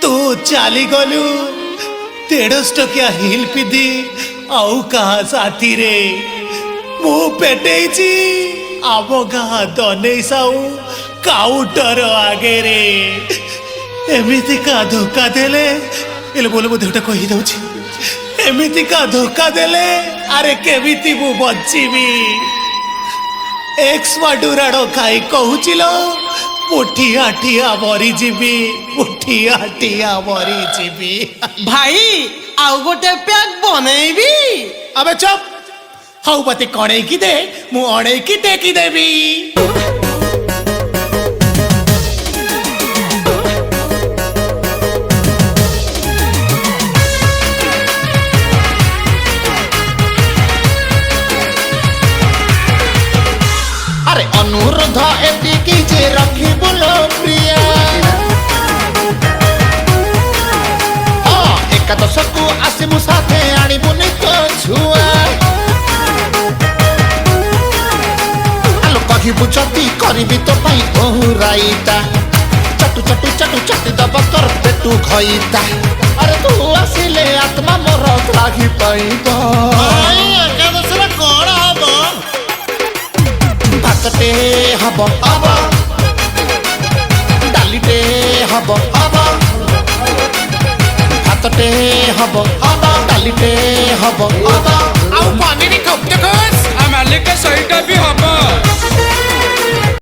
तू चाली गलु 150 टकिया हिल पिधी आउ कहा साथी रे मु पेटेची आम गाँ दने साऊ काउंटर आगे रे एमिति का धोखा देले एले बोले मो देहटा कहि दउछि एमिति का धोखा देले अरे केमिति मु बचिबी एक्स माडुराड़ो खाई कहूचिलो मुठिया ठिया मरी जीवी मुठिया ठिया मरी जीवी भाई आउ गोटे पैक बनैबी अबे चुप हाउ पति कणे की दे मु अणे की टेकी देबी अरे अनुरोध एतिकी जे रखी बोलो प्रिया एकादश को आसिमु साथे आनिबुनि तो छुआ आलो कहिबु जति करिबि तो पाई ओहुराइता चटु चटु चटु चटु दब तोर पेटु खइता अरे तू आसिले आत्मा मोर त्रागी पाइबो एकादश रे कोण हबो भातटे हब हब डालीटे हब हब भातटे हब हब डालीटे हब हब आउ पानी नि खपते खस आ मालिक सहीटा भी हब